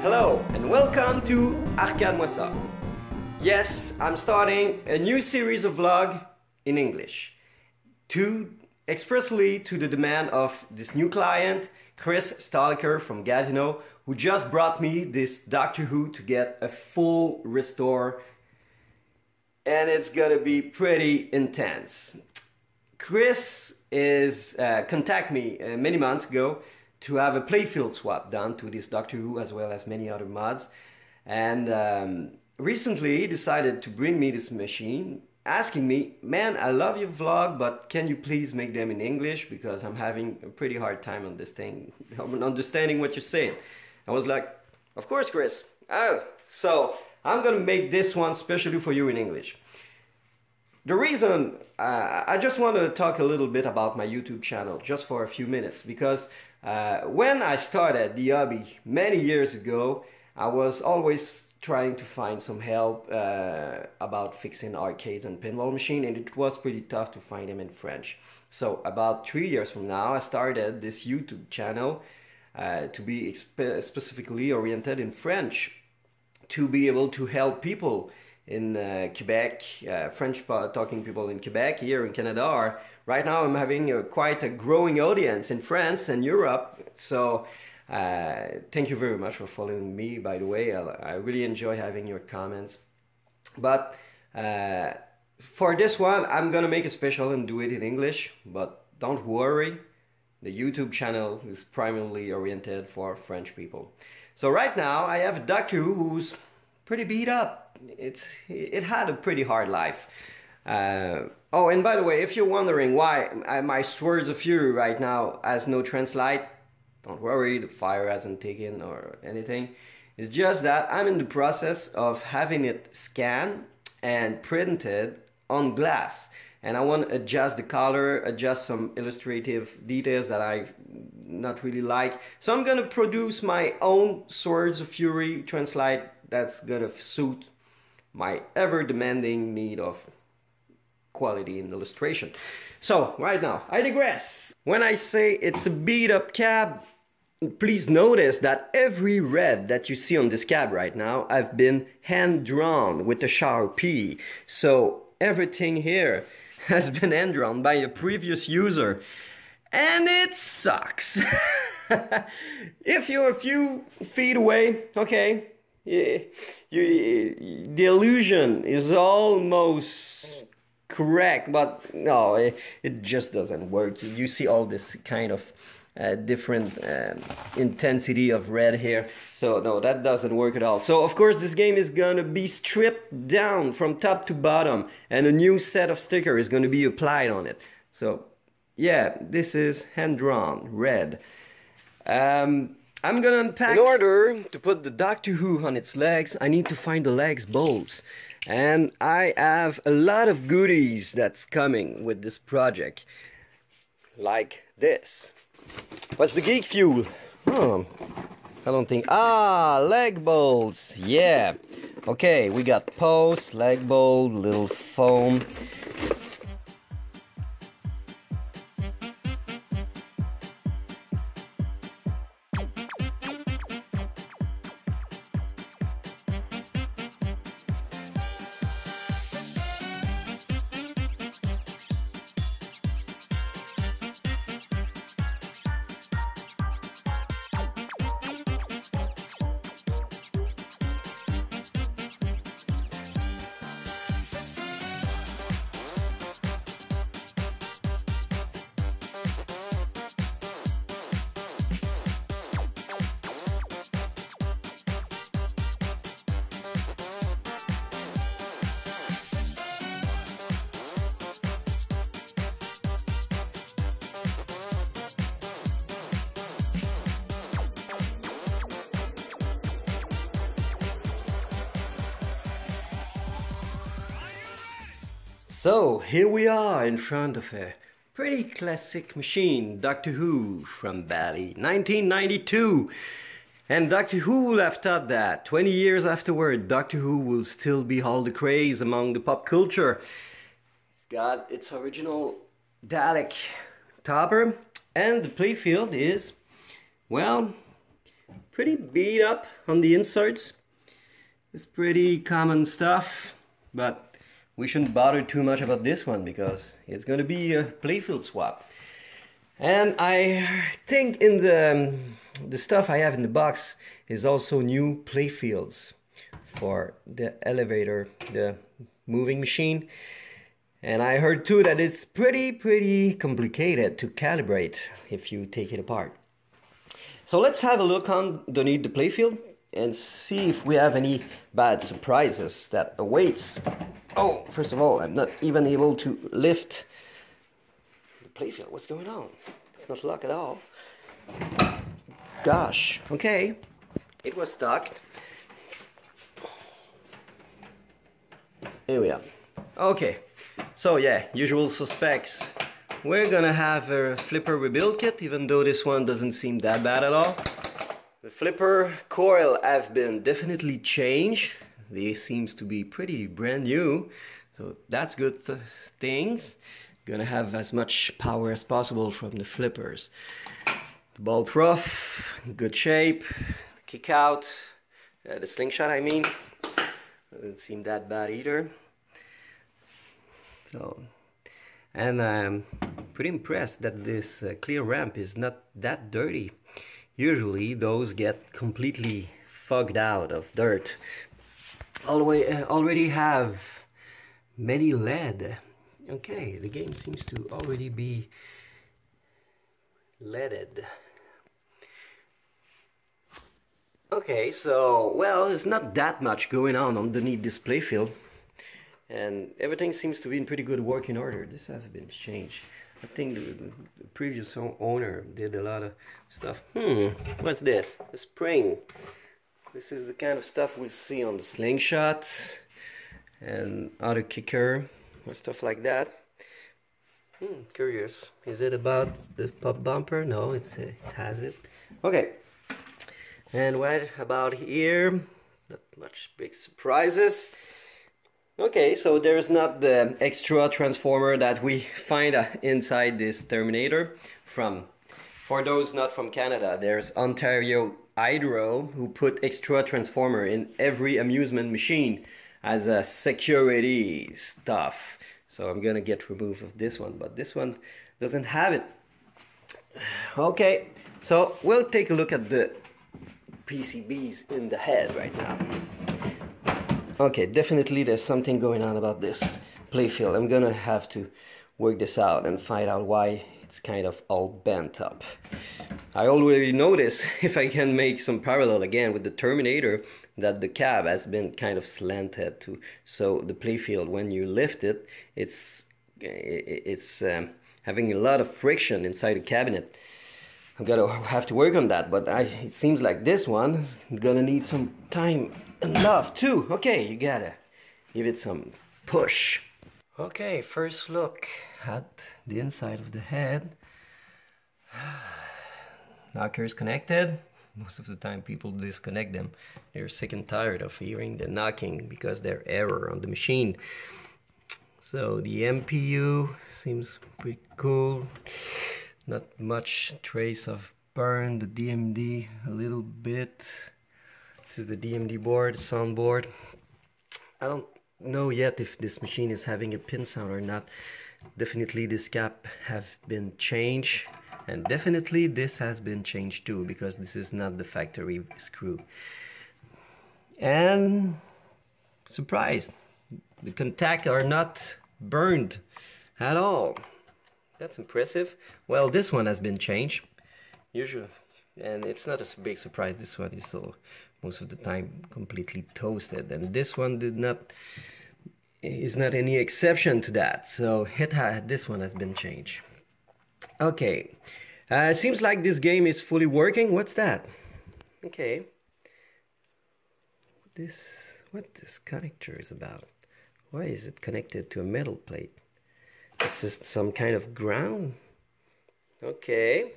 Hello and welcome to arcademoica. Yes, I'm starting a new series of vlog in English expressly to the demand of this new client, Chris Stalker from Gatineau, who just brought me this Doctor Who to get a full restore, and it's gonna be pretty intense. Chris is contacted me many months ago to have a playfield swap done to this Doctor Who as well as many other mods, and recently he decided to bring me this machine, asking me, man, I love your vlog, but can you please make them in English because I'm having a pretty hard time on this thing, understanding what you're saying. I was like, of course, Chris. Oh, so I'm gonna make this one specially for you in English. The reason I just want to talk a little bit about my YouTube channel just for a few minutes, because when I started the hobby many years ago, I was always trying to find some help about fixing arcades and pinball machine, and it was pretty tough to find them in French. So about 3 years from now, I started this YouTube channel to be specifically oriented in French, to be able to help people in Quebec, French-talking people in Quebec, here in Canada. Right now I'm having quite a growing audience in France and Europe, so thank you very much for following me, by the way. I really enjoy having your comments. But for this one, I'm gonna make a special and do it in English, but don't worry, the YouTube channel is primarily oriented for French people. So right now I have a Doctor Who who's pretty beat up. It had a pretty hard life. Oh, and by the way, if you're wondering why my Swords of Fury right now has no translate, don't worry, the fire hasn't taken or anything. It's just that I'm in the process of having it scanned and printed on glass, and I want to adjust the color, adjust some illustrative details that I not really like. So I'm gonna produce my own Swords of Fury translate that's gonna suit my ever-demanding need of quality in illustration. So right now, I digress. When I say it's a beat-up cab, please notice that every red that you see on this cab right now have been hand-drawn with a Sharpie. So everything here has been hand-drawn by a previous user, and it sucks. If you're a few feet away, okay, the illusion is almost correct, but no, it just doesn't work. You see all this kind of different intensity of red here, so no, that doesn't work at all. So of course this game is gonna be stripped down from top to bottom, and a new set of sticker is gonna be applied on it. So yeah, this is hand-drawn red. I'm gonna unpack. In order to put the Doctor Who on its legs, I need to find the legs bolts, and I have a lot of goodies that's coming with this project, like this. What's the geek fuel? Oh, I don't think. Leg bolts. Yeah. Okay, we got posts, leg bolt, little foam. So here we are in front of a pretty classic machine, Doctor Who from Bally, 1992. And Doctor Who will have thought that 20 years afterward, Doctor Who will still be all the craze among the pop culture. It's got its original Dalek topper, and the playfield is, well, pretty beat up on the inserts. It's pretty common stuff, but we shouldn't bother too much about this one because it's going to be a playfield swap. And I think in the stuff I have in the box is also new playfields for the elevator, the moving machine. And I heard too that it's pretty complicated to calibrate if you take it apart. So let's have a look underneath the playfield and see if we have any bad surprises that awaits. Oh, first of all, I'm not even able to lift the playfield. What's going on? It's not locked at all. Gosh, okay. It was stuck. Here we are. Okay, so yeah, usual suspects. We're gonna have a flipper rebuild kit, even though this one doesn't seem that bad at all. The flipper coil have been definitely changed. They seems to be pretty brand new, so that's good things. Gonna have as much power as possible from the flippers. The bolt rough, good shape. Kick out, the slingshot I mean, doesn't seem that bad either. So, and I'm pretty impressed that this clear ramp is not that dirty. Usually those get completely fogged out of dirt. Already have many lead. Okay, the game seems to already be leaded. Okay, so, well, there's not that much going on underneath this playfield. And everything seems to be in pretty good working order. This has been changed. I think the previous owner did a lot of stuff. What's this? A spring. This is the kind of stuff we see on the slingshots and other kicker or stuff like that. Curious. Is it about the pop bumper? No, it has it. Okay. And what about here? Not much big surprises. Okay, so there's not the extra transformer that we find inside this Terminator. For those not from Canada, there's Ontario Hydro who put extra transformer in every amusement machine as a security stuff. So I'm gonna get removed of this one, but this one doesn't have it. Okay, so we'll take a look at the PCBs in the head right now. Okay, definitely there's something going on about this playfield. I'm gonna have to work this out and find out why it's kind of all bent up. I already noticed, if I can make some parallel again with the Terminator, that the cab has been kind of slanted to, so the playfield, when you lift it, it's having a lot of friction inside the cabinet. I'm gonna have to work on that, but it seems like this one is gonna need some time and love too. Okay, you gotta give it some push. Okay, first look at the inside of the head. Knocker is connected. Most of the time people disconnect them. They're sick and tired of hearing the knocking because they're error on the machine. So the MPU seems pretty cool. Not much trace of burn. The DMD a little bit. This is the DMD board, sound board. I don't know yet if this machine is having a pin sound or not. Definitely this cap have been changed, and definitely this has been changed too, because this is not the factory screw. And surprised, the contact are not burned at all. That's impressive. Well, this one has been changed usually, and it's not a big surprise. This one is so most of the time completely toasted, and this one is not any exception to that. So this one has been changed. Okay, seems like this game is fully working. What's that? Okay, what this connector is about? Why is it connected to a metal plate? This is some kind of ground. Okay.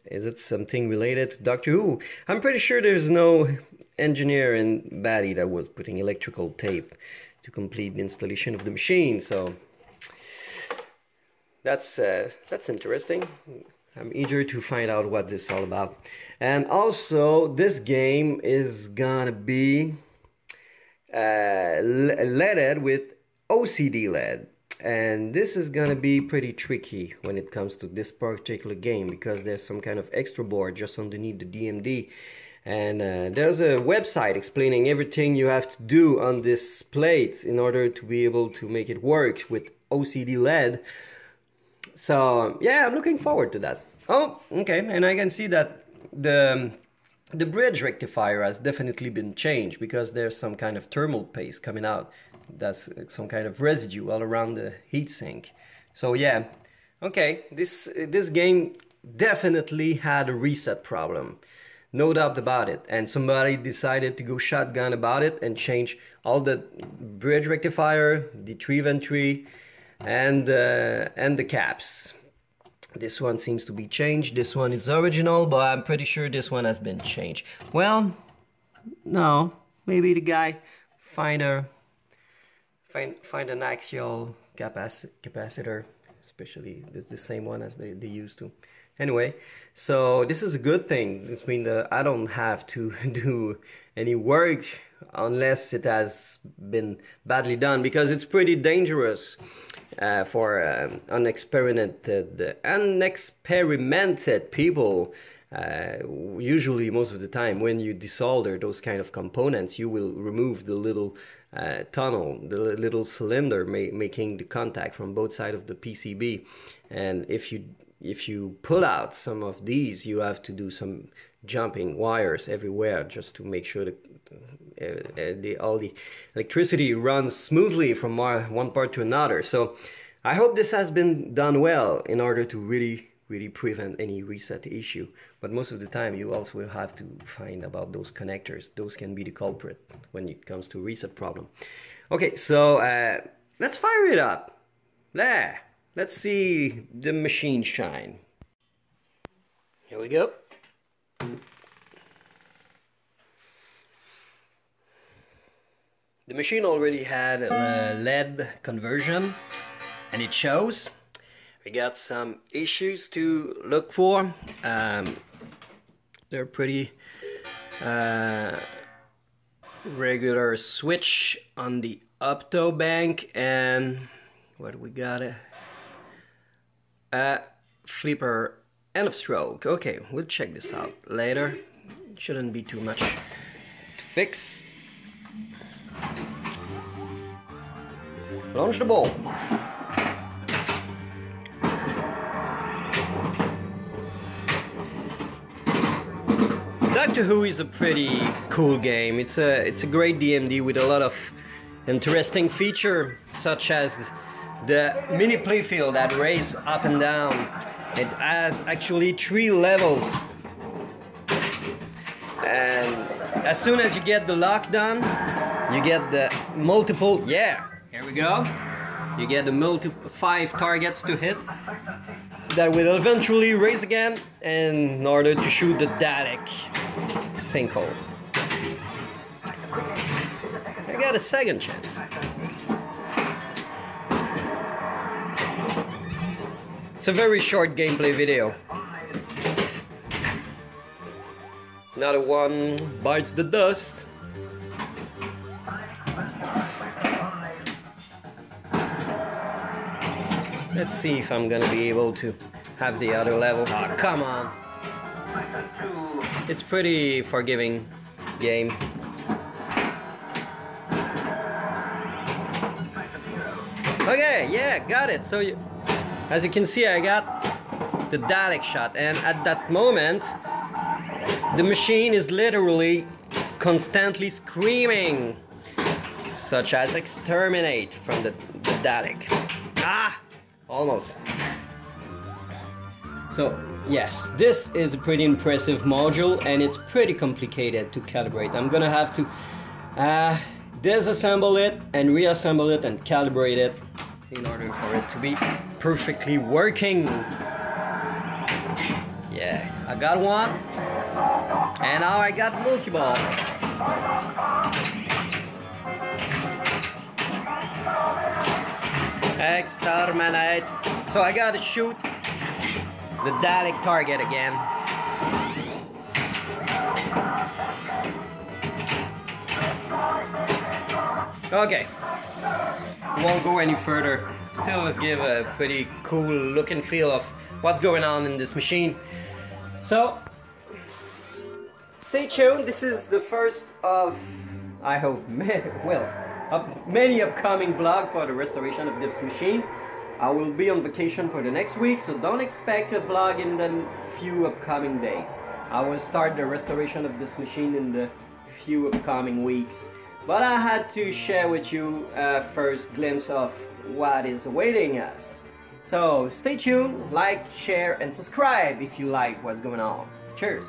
Is it something related to Doctor Who? I'm pretty sure there's no engineer in Bally that was putting electrical tape to complete the installation of the machine, so that's interesting. I'm eager to find out what this is all about. And also, this game is gonna be leaded with OCD LED. And this is gonna be pretty tricky when it comes to this particular game, because there's some kind of extra board just underneath the DMD. And there's a website explaining everything you have to do on this plate in order to be able to make it work with OCD LED. So yeah, I'm looking forward to that. Oh, okay, and I can see that the bridge rectifier has definitely been changed, because there's some kind of thermal paste coming out. That's some kind of residue all around the heatsink. So yeah, okay, this game definitely had a reset problem. No doubt about it. And somebody decided to go shotgun about it and change all the bridge rectifier, the 3 venturi, and the caps. This one seems to be changed. This one is original, but I'm pretty sure this one has been changed. Well, no, maybe the guy find an axial capacitor, especially the same one as they used to. Anyway, so this is a good thing. This means that I don't have to do any work unless it has been badly done, because it's pretty dangerous for unexperimented people. Usually, most of the time, when you desolder those kind of components, you will remove the little tunnel, the little cylinder making the contact from both sides of the PCB. And if you pull out some of these, you have to do some jumping wires everywhere just to make sure that all the electricity runs smoothly from one part to another. So I hope this has been done well in order to really prevent any reset issue. But most of the time you also will have to find about those connectors. Those can be the culprit when it comes to reset problem. Okay, so let's fire it up. Let's see the machine shine. Here we go. The machine already had a LED conversion, and it shows. We got some issues to look for. They're pretty regular switch on the opto bank, and what we got? A flipper end of stroke. Okay, we'll check this out later. Shouldn't be too much to fix. Launch the ball. Doctor Who is a pretty cool game. It's a great DMD with a lot of interesting features, such as the mini playfield that raise up and down. It has actually 3 levels, and as soon as you get the lock done, you get the multiple. Yeah, here we go. You get the 5 targets to hit that will eventually raise again in order to shoot the Dalek sinkhole. I got a second chance. It's a very short gameplay video. Another one bites the dust. Let's see if I'm gonna be able to have the other level. Oh, come on. It's pretty forgiving game. Okay, yeah, got it. So as you can see, I got the Dalek shot, and at that moment the machine is literally constantly screaming, such as exterminate from the Dalek. Ah, almost. So yes, this is a pretty impressive module, and it's pretty complicated to calibrate. I'm gonna have to disassemble it and reassemble it and calibrate it in order for it to be perfectly working. Yeah, I got one, and now I got multi-ball. Exterminate. So I gotta shoot the Dalek target again. Okay, won't go any further. Still give a pretty cool look and feel of what's going on in this machine. So stay tuned. This is the first of, I hope, many upcoming vlogs for the restoration of this machine. I will be on vacation for the next week, so don't expect a vlog in the few upcoming days. I will start the restoration of this machine in the few upcoming weeks. But I had to share with you a first glimpse of what is awaiting us. So stay tuned, like, share and subscribe if you like what's going on. Cheers!